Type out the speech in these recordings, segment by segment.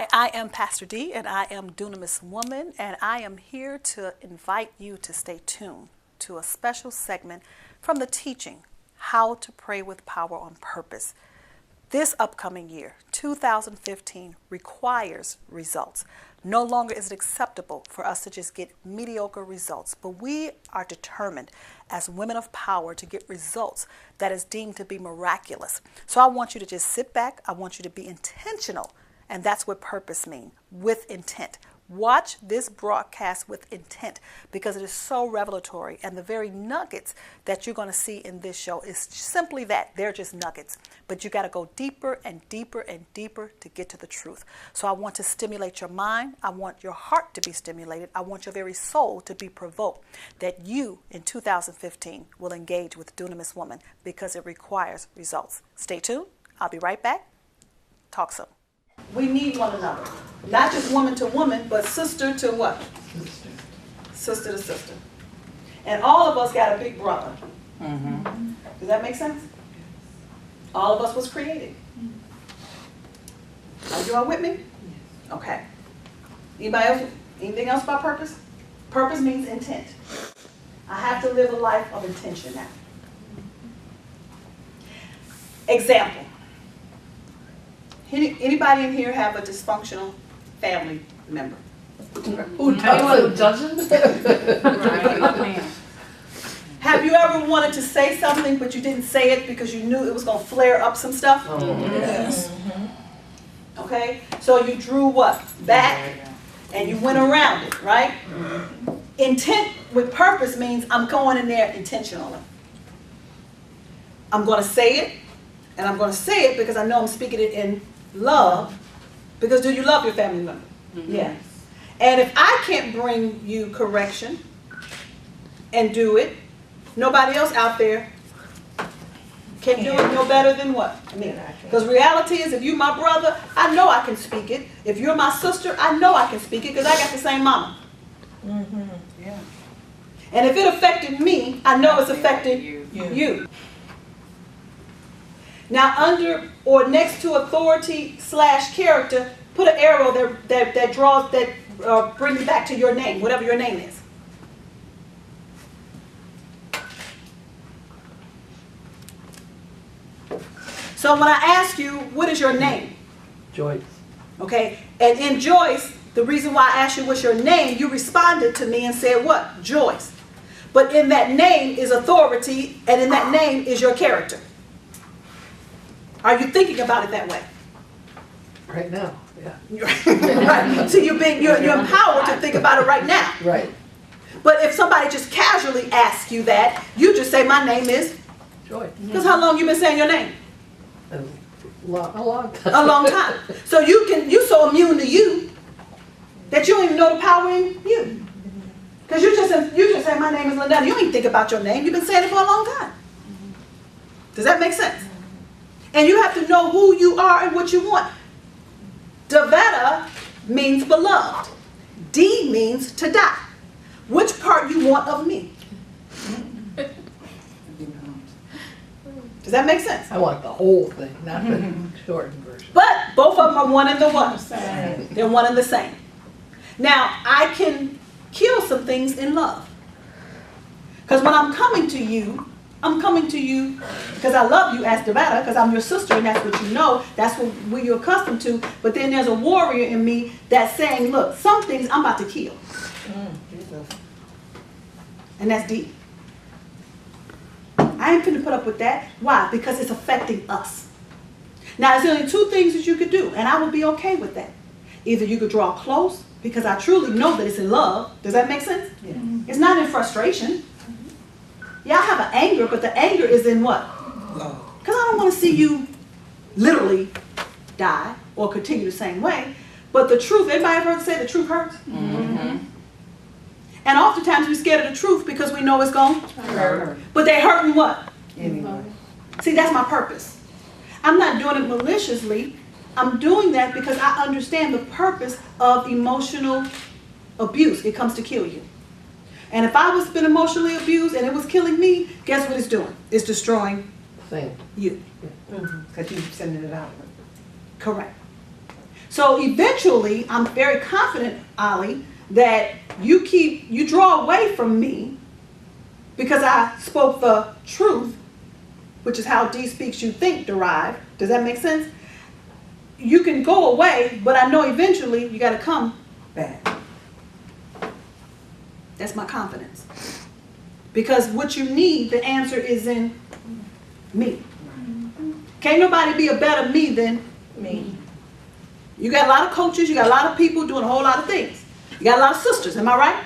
Hi, I am Pastor D, and I am Dunamis Woman, and I am here to invite you to stay tuned to a special segment from the teaching, How to Pray with Power on Purpose. This upcoming year, 2015, requires results. No longer is it acceptable for us to just get mediocre results, but we are determined as women of power to get results that is deemed to be miraculous. So I want you to just sit back. I want you to be intentional. And that's what purpose means, with intent. Watch this broadcast with intent because it is so revelatory. And the very nuggets that you're going to see in this show is simply that. They're just nuggets. But you got to go deeper and deeper and deeper to get to the truth. So I want to stimulate your mind. I want your heart to be stimulated. I want your very soul to be provoked that you in 2015 will engage with Dunamis Woman because it requires results. Stay tuned. I'll be right back. Talk soon. We need one another. Not just woman to woman, but sister to what? Sister to sister. And all of us got a big brother. Mm-hmm. Does that make sense? All of us was created. Are you all with me? Okay. Anybody else? Anything else about purpose? Purpose means intent. I have to live a life of intention now. Example. Anybody in here have a dysfunctional family member? Who doesn't? Have you ever wanted to say something but you didn't say it because you knew it was going to flare up some stuff? Yes. Okay? So you drew what? Back and you went around it, right? Intent with purpose means I'm going in there intentionally. I'm going to say it, and I'm going to say it because I know I'm speaking it in love, because do you love your family member? Mm-hmm. Yes. And if I can't bring you correction and do it, nobody else out there can do it no better than what? Me. Because reality is, if you're my brother, I know I can speak it. If you're my sister, I know I can speak it because I got the same mama. Mm-hmm. Yeah. And if it affected me, I know it's affected you. Now, under or next to authority / character, put an arrow that draws, that brings you back to your name, whatever your name is. So when I ask you, what is your name? Joyce. Okay, and in Joyce, the reason why I asked you what's your name, you responded to me and said what? Joyce. But in that name is authority, and in that name is your character. Are you thinking about it that way? Right now, yeah. Right. So you're empowered to think about it right now. Right. But if somebody just casually asks you that, you just say, my name is Joy. Because how long you been saying your name? A long time. A long time. So you're so immune to you that you don't even know the power in you. Because you just say, my name is Linda. You ain't think about your name. You've been saying it for a long time. Does that make sense? And you have to know who you are and what you want. Davetta means beloved. D means to die. Which part you want of me? Does that make sense? I want the whole thing, not the shortened version. But both of them are one and the one. They're one and the same. Now, I can kill some things in love. Because when I'm coming to you because I love you as Davetta, because I'm your sister and that's what you know, that's what you're accustomed to. But then there's a warrior in me that's saying, look, some things I'm about to kill. And that's deep. I ain't finna put up with that. Why? Because it's affecting us. Now, there's only two things that you could do, and I would be okay with that. Either you could draw close, because I truly know that it's in love. Does that make sense? Yeah. It's not in frustration. Yeah, I have an anger, but the anger is in what? Love. Because I don't want to see you literally die or continue the same way. But the truth, anybody ever heard say the truth hurts? Mm-hmm. And oftentimes we're scared of the truth because we know it's going to hurt. But they hurting what? Anyway. See, that's my purpose. I'm not doing it maliciously. I'm doing that because I understand the purpose of emotional abuse. It comes to kill you. And if I was been emotionally abused and it was killing me, guess what it's doing? It's destroying you. Because you're sending it out. Correct. So eventually, I'm very confident, Ali, that you draw away from me because I spoke the truth, which is how D speaks you think derived. Does that make sense? You can go away, but I know eventually you got to come back. That's my confidence. Because what you need, the answer is in me. Can't nobody be a better me than me. You got a lot of coaches, you got a lot of people doing a whole lot of things. You got a lot of sisters, am I right?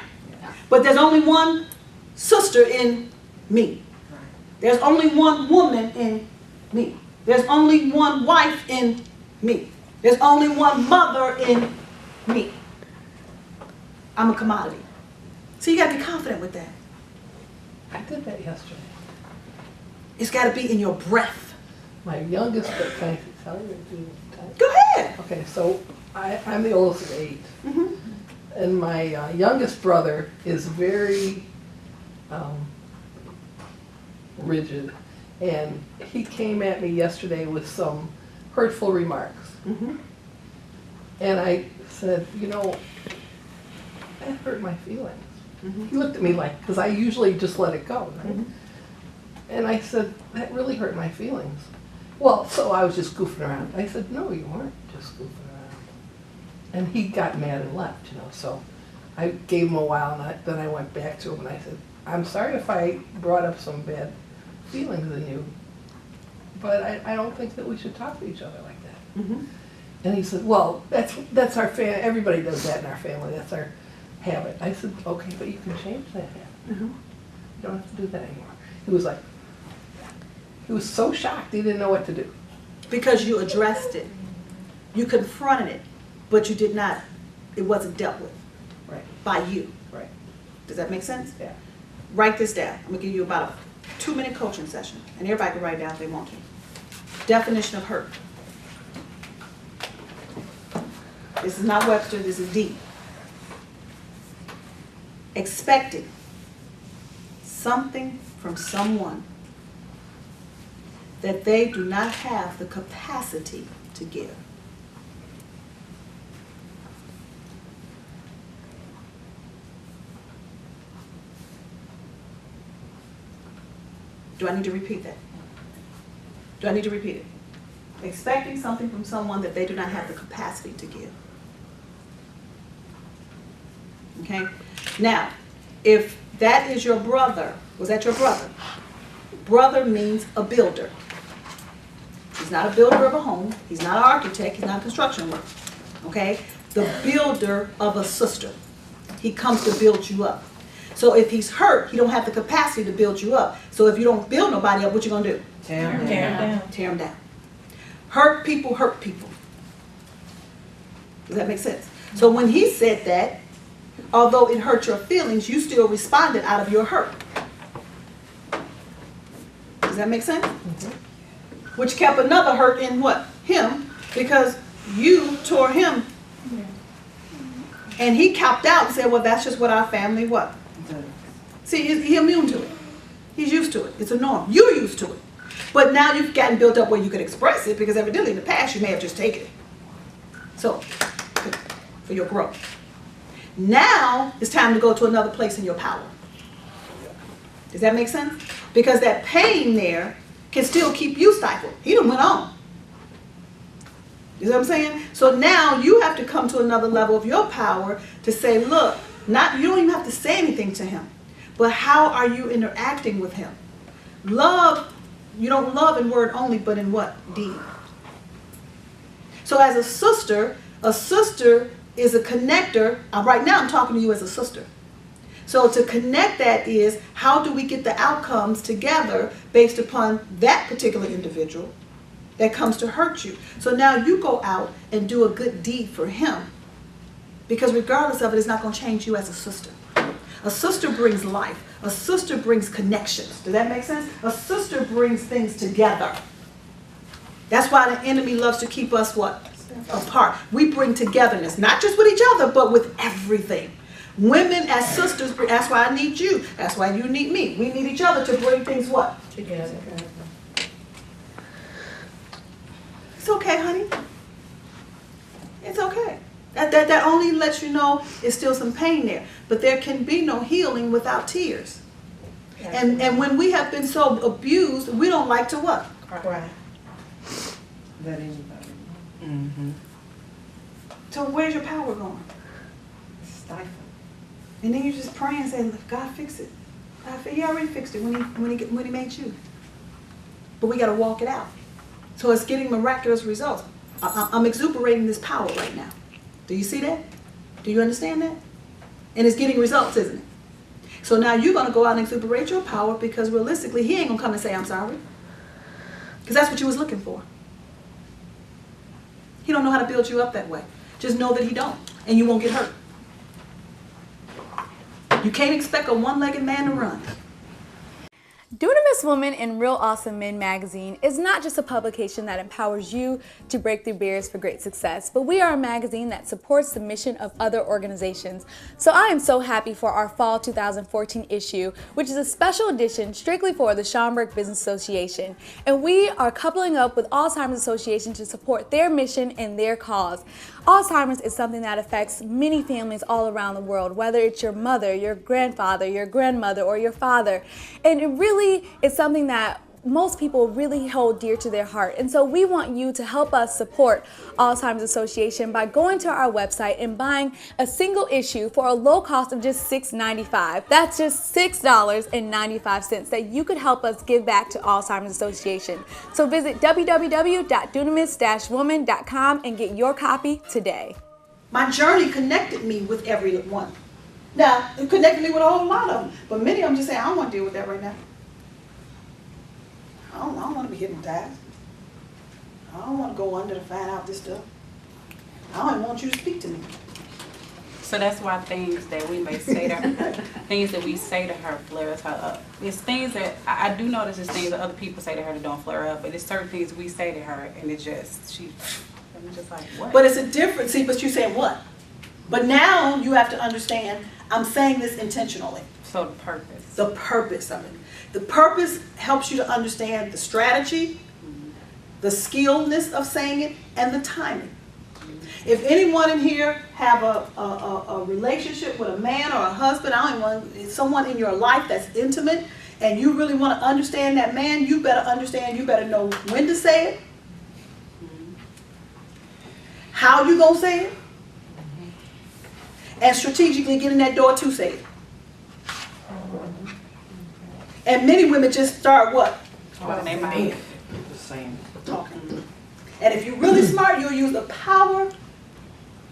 But there's only one sister in me. There's only one woman in me. There's only one wife in me. There's only one mother in me. I'm a commodity. So you got to be confident with that. I did that yesterday. It's got to be in your breath. My youngest, can I tell you? Time? Go ahead. Okay, so I'm the oldest of 8. Mm-hmm. And my youngest brother is very rigid. And he came at me yesterday with some hurtful remarks. Mm-hmm. And I said, you know, that hurt my feelings. Mm-hmm. He looked at me like, because I usually just let it go, right? Mm-hmm. And I said, that really hurt my feelings. Well, so I was just goofing around. I said, no, you weren't just goofing around. And he got mad and left, you know, so I gave him a while, and then I went back to him and I said, I'm sorry if I brought up some bad feelings in you, but I don't think that we should talk to each other like that. Mm-hmm. And he said, well, that's our family. Everybody does that in our family. That's our habit. I said, okay, but you can change that habit. Mm-hmm. You don't have to do that anymore. He was like, he was so shocked he didn't know what to do. Because you addressed it. You confronted it, but you did not, it wasn't dealt with Right, by you. right, Does that make sense? yeah. Write this down. I'm going to give you about a 2-minute coaching session, and everybody can write it down if they want to. Definition of hurt. This is not Webster, this is D. Expecting something from someone that they do not have the capacity to give. Do I need to repeat that? Do I need to repeat it? Expecting something from someone that they do not have the capacity to give. Okay? Now, if that is your brother, was that your brother? Brother means a builder. He's not a builder of a home. He's not an architect. He's not a construction worker. Okay? The builder of a sister. He comes to build you up. So if he's hurt, he don't have the capacity to build you up. So if you don't build nobody up, what you gonna do? Tear them down. Tear them down. Hurt people hurt people. Does that make sense? So when he said that, although it hurt your feelings, you still responded out of your hurt. Does that make sense? Mm-hmm. Which kept another hurt in what? Him, because you tore him. And he copped out and said, well, that's just what our family what? See, he's immune to it. He's used to it. It's a norm. You're used to it. But now you've gotten built up where you can express it, because evidently in the past you may have just taken it. So, for your growth. Now it's time to go to another place in your power. Does that make sense? Because that pain there can still keep you stifled. He done went on. You know what I'm saying? So now you have to come to another level of your power to say, look, you don't even have to say anything to him, but how are you interacting with him? Love, you don't love in word only, but in what? Deed. So as a sister is a connector. Right now I'm talking to you as a sister. So to connect that is, how do we get the outcomes together based upon that particular individual that comes to hurt you? So now you go out and do a good deed for him, because regardless of it, it's not going to change you as a sister. A sister brings life. A sister brings connections. Does that make sense? A sister brings things together. That's why the enemy loves to keep us what? Apart. We bring togetherness, not just with each other, but with everything. Women as sisters, that's why I need you. That's why you need me. We need each other to bring things what? Together. It's okay, honey. It's okay. That only lets you know there's still some pain there. But there can be no healing without tears. And when we have been so abused, we don't like to what? Right. Let anybody know. Mm-hmm. So where's your power going? Stifle. And then you just pray and say, God, fix it. He already fixed it when he made you. But we got to walk it out. So it's getting miraculous results. I'm exuberating this power right now. Do you see that? Do you understand that? And it's getting results, isn't it? So now you're going to go out and exuberate your power, because realistically, he ain't going to come and say, I'm sorry. Because that's what you was looking for. He don't know how to build you up that way. Just know that he don't, and you won't get hurt. You can't expect a one-legged man to run. Dunamis Woman and Real Awesome Men magazine is not just a publication that empowers you to break through barriers for great success, but we are a magazine that supports the mission of other organizations. So I am so happy for our fall 2014 issue, which is a special edition strictly for the Schaumburg Business Association. And we are coupling up with Alzheimer's Association to support their mission and their cause. Alzheimer's is something that affects many families all around the world, whether it's your mother, your grandfather, your grandmother, or your father. And it really is something that most people really hold dear to their heart. And so we want you to help us support Alzheimer's Association by going to our website and buying a single issue for a low cost of just $6.95. That's just $6.95 that you could help us give back to Alzheimer's Association. So visit www.dunamis-woman.com and get your copy today. My journey connected me with everyone. Now, it connected me with a whole lot of them. But many of them just say, I don't want to deal with that right now. I don't want to be hypnotized. I don't want to go under to find out this stuff. I don't even want you to speak to me. So that's why things that we may say to her, things that we say to her flares her up. It's things that, I do notice it's things that other people say to her that don't flare her up, but it's certain things we say to her and it just, I'm just like, what? But it's a difference. See, but you saying what? But now you have to understand, I'm saying this intentionally. So the purpose. The purpose of it. The purpose helps you to understand the strategy, the skillness of saying it, and the timing. If anyone in here have a relationship with a man or a husband, I don't want someone in your life that's intimate, and you really want to understand that man, you better understand, you better know when to say it, how you gonna say it, and strategically get in that door to say it. And many women just start what? They might. The same. Talking. And if you're really smart, you'll use the power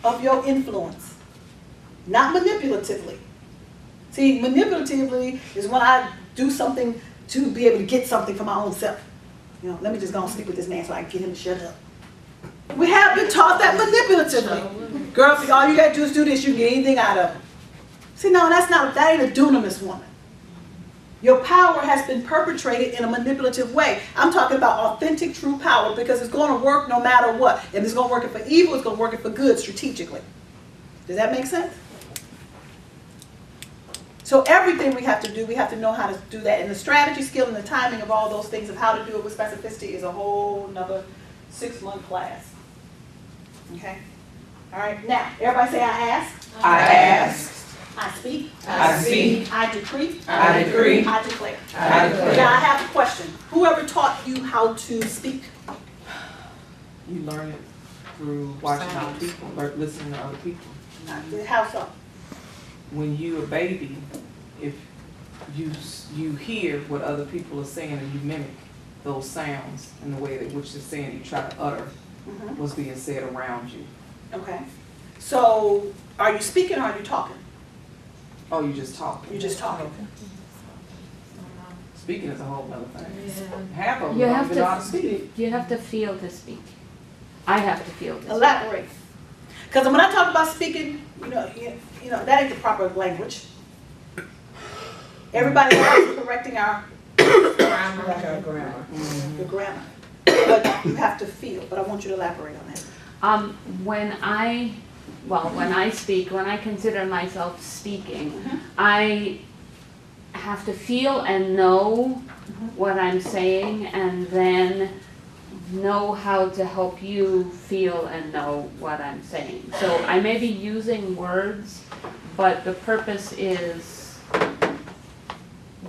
of your influence, not manipulatively. See, manipulatively is when I do something to be able to get something for my own self. You know, let me just go and sleep with this man so I can get him to shut up. We have been taught that manipulatively. Girl, if all you gotta do is do this, you can get anything out of him. See, no, that ain't a dunamis woman. Your power has been perpetrated in a manipulative way. I'm talking about authentic, true power, because it's going to work no matter what. And it's going to work for evil, it's going to work for good strategically. Does that make sense? So everything we have to do, we have to know how to do that. And the strategy, skill, and the timing of all those things of how to do it with specificity is a whole nother 6-month class. Okay? All right, now, everybody say, I ask. I ask. I speak. I speak. I decree. I decree. I declare. I declare. Now I have a question. Whoever taught you how to speak? You learn it through watching other people, or listening to other people. How so? When you're a baby, if you hear what other people are saying and you mimic those sounds and the way in which they're saying, you try to utter what's being said around you. Okay. So are you speaking or are you talking? Oh, you just talking. You're just talking. Speaking is a whole other thing. Yeah. Half of them You don't have even know how to to speak. you have to feel to speak. I have to feel to speak. Elaborate. Because when I talk about speaking, you know, that ain't the proper language. Everybody else is correcting our grammar. The grammar. But you have to feel. But I want you to elaborate on that. When I speak, when I consider myself speaking, I have to feel and know what I'm saying, and then know how to help you feel and know what I'm saying. So I may be using words, but the purpose is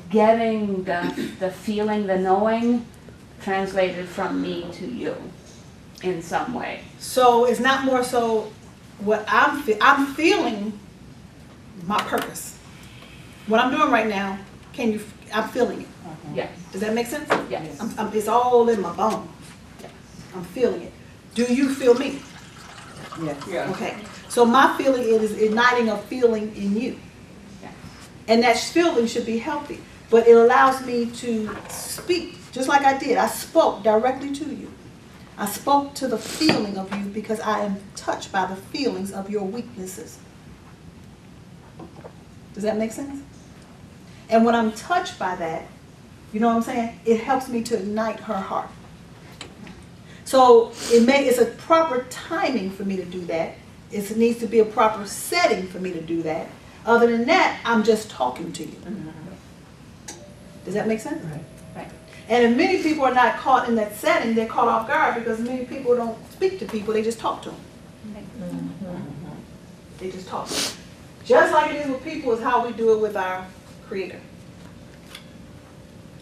getting the feeling, the knowing translated from me to you in some way. So it's not more so what I'm feeling my purpose. What I'm doing right now, I'm feeling it. Yes, Does that make sense? yes, It's all in my bones. yes. I'm feeling it. Do you feel me? Yeah. Okay. So my feeling is igniting a feeling in you. Yes. And that feeling should be healthy. But it allows me to speak, just like I did. I spoke directly to you. I spoke to the feeling of you because I am touched by the feelings of your weaknesses. Does that make sense? And when I'm touched by that, you know what I'm saying? It helps me to ignite her heart. So it's a proper timing for me to do that. It needs to be a proper setting for me to do that. Other than that, I'm just talking to you. Does that make sense? Right. Right. And if many people are not caught in that setting, they're caught off guard because many people don't speak to people, they just talk to them. They just talk. Just like it is with people is how we do it with our Creator.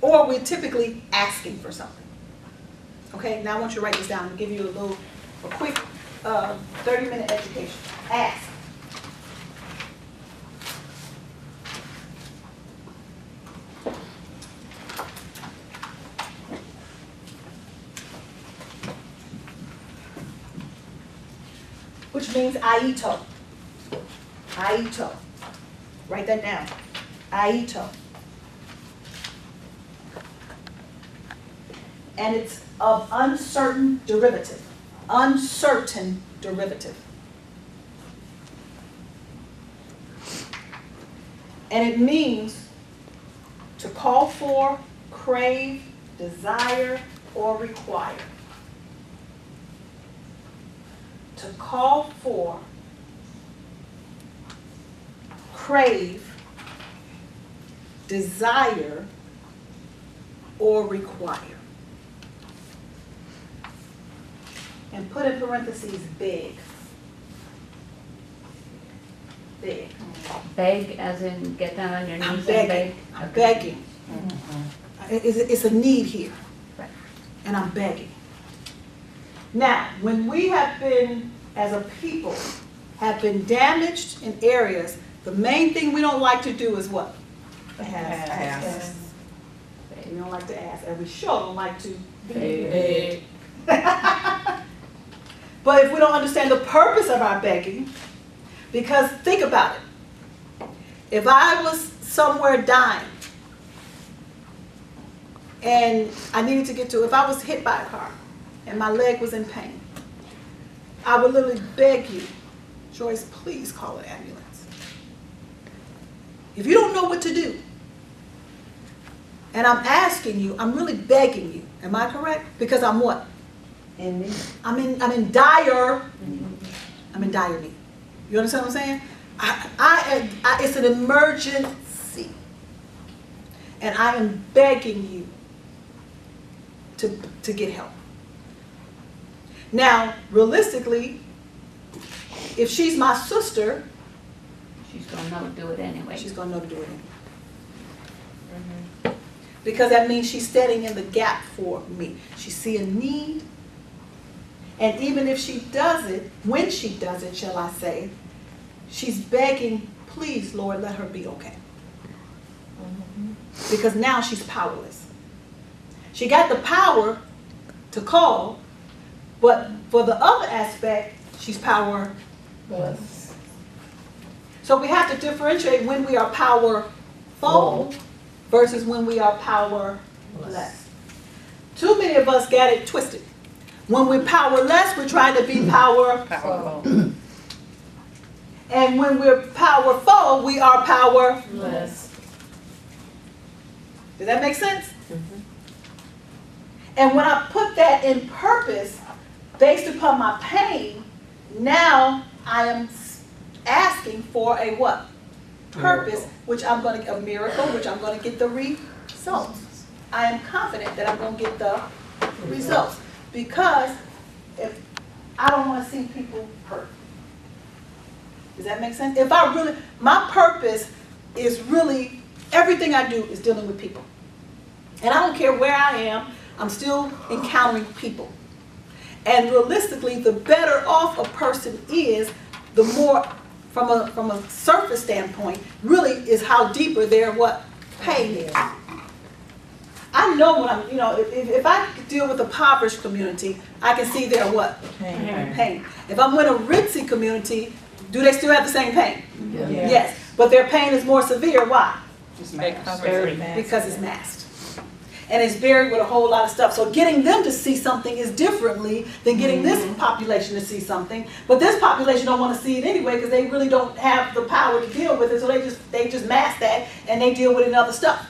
Or we're typically asking for something. Okay, now I want you to write this down and give you a quick 30-minute education. Ask. Which means aito. Aito. Write that down. Aito. And it's of uncertain derivative. Uncertain derivative. And it means to call for, crave, desire, or require. To call for, crave, desire, or require. And put in parentheses, beg. Beg. Beg as in get down on your knees I'm and begging. beg? I'm begging. It's a need here. Right. And I'm begging. Now, when we have been, as a people, have been damaged in areas, the main thing we don't like to do is what? Ask. We don't like to ask, and we sure don't like to beg. But if we don't understand the purpose of our begging, because think about it. If I was somewhere dying, and I needed to get to, if I was hit by a car, and my leg was in pain, I would literally beg you, Joyce, please call an ambulance. If you don't know what to do, and I'm asking you, I'm really begging you, am I correct? Because I'm what? I'm in dire need. You understand what I'm saying? It's an emergency. And I am begging you to get help. Now, realistically, if she's my sister, She's gonna know to do it anyway. she's going to know to do it anyway. Because that means she's standing in the gap for me. She sees a need. And even if she does it, when she does it, shall I say, she's begging, please, Lord, let her be okay. Because now she's powerless. She got the power to call, but for the other aspect, she's powerless. So we have to differentiate when we are powerful versus when we are powerless. Too many of us got it twisted. When we're powerless, we're trying to be powerful. And when we're powerful, we are powerless. Does that make sense? And when I put that in purpose, based upon my pain, now I am asking for a what? Purpose, which I'm going to, a miracle, which I'm going to get the results. I am confident that I'm going to get the results. because if I don't want to see people hurt. Does that make sense? If I really, my purpose is really, everything I do is dealing with people. And I don't care where I am, I'm still encountering people. And realistically, the better off a person is, the more, from a surface standpoint, really is how deeper their pain is. I know when I'm, if I deal with a impoverished community, I can see their pain. If I'm with a ritzy community, do they still have the same pain? Yeah. Yes, but their pain is more severe. Why? It's Because it's masked. And it's buried with a whole lot of stuff. So getting them to see something is differently than getting this population to see something. But this population don't want to see it anyway because they really don't have the power to deal with it. So they just mask that and they deal with it in other stuff.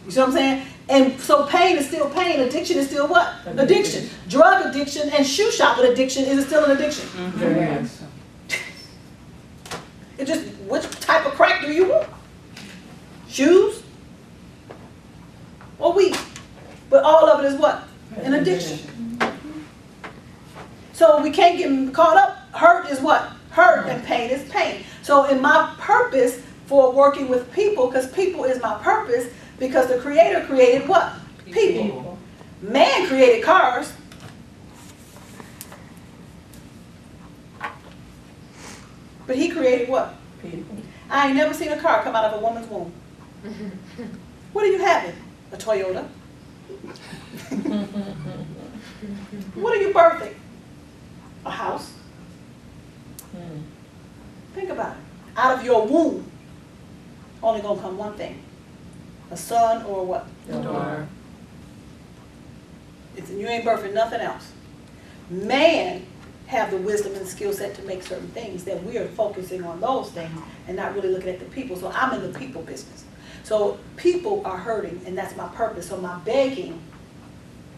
You see what I'm saying? And so pain is still pain. Addiction is still what? Addiction. Drug addiction and shoe shopping addiction is still an addiction. Very much so. It's just, which type of crack do you want? Shoes or weed? But all of it is what? An addiction. So we can't get caught up. Hurt is what? Hurt, and pain is pain. So in my purpose for working with people, because people is my purpose, because the Creator created what? People. Man created cars. But he created what? People. I ain't never seen a car come out of a woman's womb. What are you having? A Toyota. What are you birthing? A house. Think about it. Out of your womb, only gonna come one thing. A son or what? Daughter. You ain't birthing nothing else. Man have the wisdom and skill set to make certain things, that we are focusing on those things and not really looking at the people. So I'm in the people business. So people are hurting, and that's my purpose. So my begging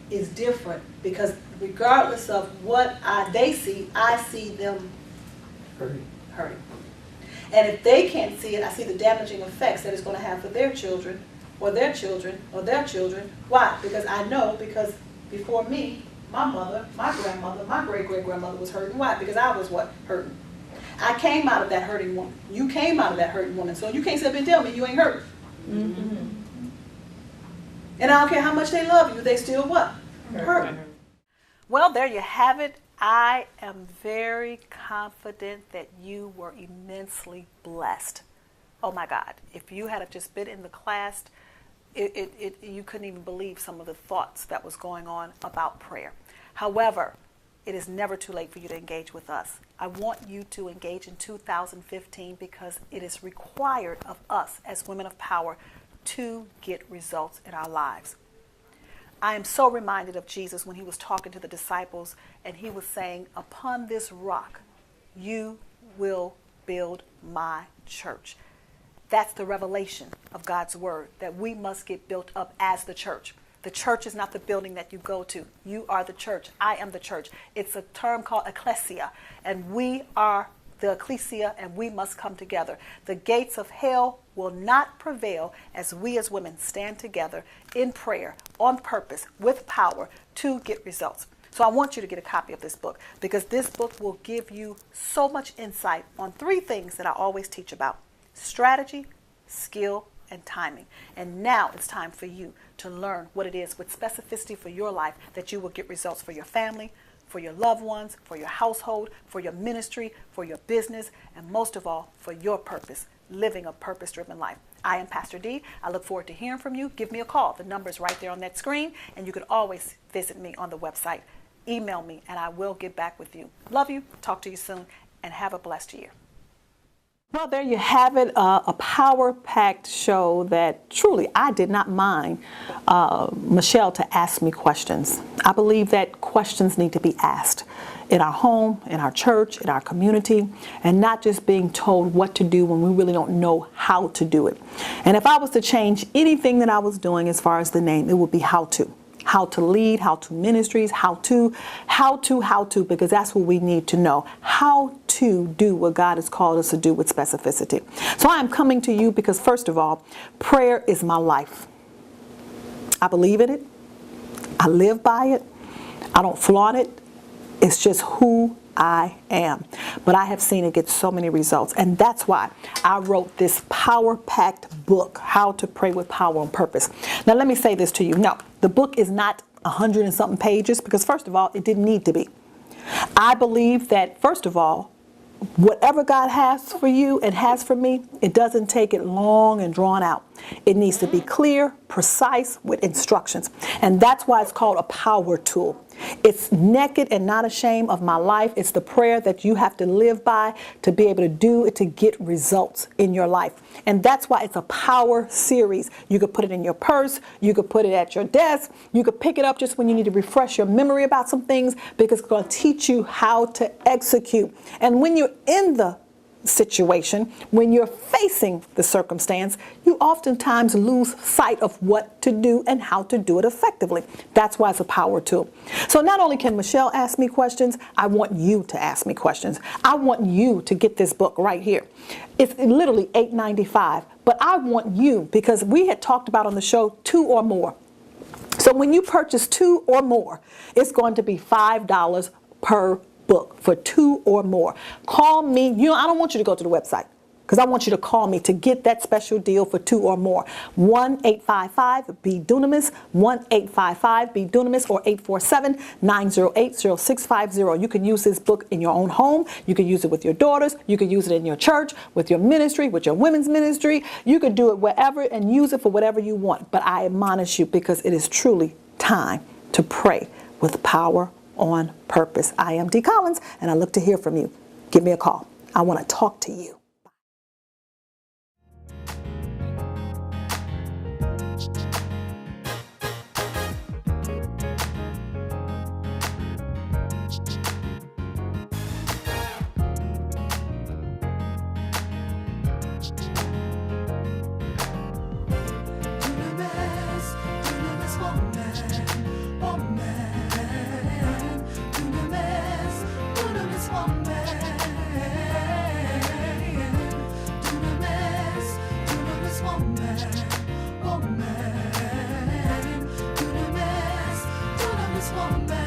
is different, because regardless of what they see, I see them hurting. And if they can't see it, I see the damaging effects that it's going to have for their children, or their children, or their children. Why? Because I know, because before me, my mother, my grandmother, my great-great-grandmother was hurting. Why? Because I was what? Hurting. I came out of that hurting woman. You came out of that hurting woman. So you can't sit up and tell me you ain't hurt. Mm-hmm. And I don't care how much they love you, they still what? Hurt. Well, there you have it. I am very confident that you were immensely blessed. Oh my God. If you had just been in the class, you couldn't even believe some of the thoughts that was going on about prayer. However, it is never too late for you to engage with us. I want you to engage in 2015 because it is required of us as women of power to get results in our lives. I am so reminded of Jesus when he was talking to the disciples and he was saying, upon this rock, you will build my church. That's the revelation of God's word, that we must get built up as the church. The church is not the building that you go to. You are the church. I am the church. It's a term called ecclesia, and we are the ecclesia, and we must come together. The gates of hell will not prevail as we as women stand together in prayer, on purpose, with power to get results. So I want you to get a copy of this book, because this book will give you so much insight on 3 things that I always teach about: strategy, skill, and timing. And now it's time for you to learn what it is with specificity for your life that you will get results for your family, for your loved ones, for your household, for your ministry, for your business, and most of all, for your purpose, living a purpose-driven life. I am Pastor D. I look forward to hearing from you. Give me a call. The number is right there on that screen, and you can always visit me on the website. Email me, and I will get back with you. Love you. Talk to you soon, and have a blessed year. Well, there you have it, a power-packed show that truly I did not mind Michelle to ask me questions. I believe that questions need to be asked in our home, in our church, in our community, and not just being told what to do when we really don't know how to do it. And if I was to change anything that I was doing as far as the name, it would be how to. How to lead, how to ministries, how to, because that's what we need to know. How to do what God has called us to do with specificity. So I am coming to you because, first of all, prayer is my life. I believe in it. I live by it. I don't flaunt it. It's just who I am. But I have seen it get so many results. And that's why I wrote this power-packed book, How to Pray with Power on Purpose. Now, let me say this to you. No, the book is not 100 and something pages because, first of all, it didn't need to be. I believe that, first of all, whatever God has for you and has for me, it doesn't take it long and drawn out. It needs to be clear, precise, with instructions. And that's why it's called a power tool. It's naked and not ashamed of my life. It's the prayer that you have to live by to be able to do it, to get results in your life. And that's why it's a power series. You could put it in your purse. You could put it at your desk. You could pick it up just when you need to refresh your memory about some things, because it's going to teach you how to execute. And when you're in the situation, when you're facing the circumstance, you oftentimes lose sight of what to do and how to do it effectively. That's why it's a power tool. So not only can Michelle ask me questions, I want you to ask me questions. I want you to get this book right here. It's literally $8.95, but I want you, because we had talked about on the show 2 or more. So when you purchase 2 or more, it's going to be $5 per book for 2 or more. Call me. I don't want you to go to the website, because I want you to call me to get that special deal for 2 or more. 1-855-BE-DUNAMIS, 1-855-BE-DUNAMIS, or 847-908-0650. You can use this book in your own home. You can use it with your daughters. You can use it in your church, with your ministry, with your women's ministry. You can do it wherever and use it for whatever you want. But I admonish you, because it is truly time to pray with power on purpose. I am Dee Collins, and I look to hear from you. Give me a call. I want to talk to you. Woman.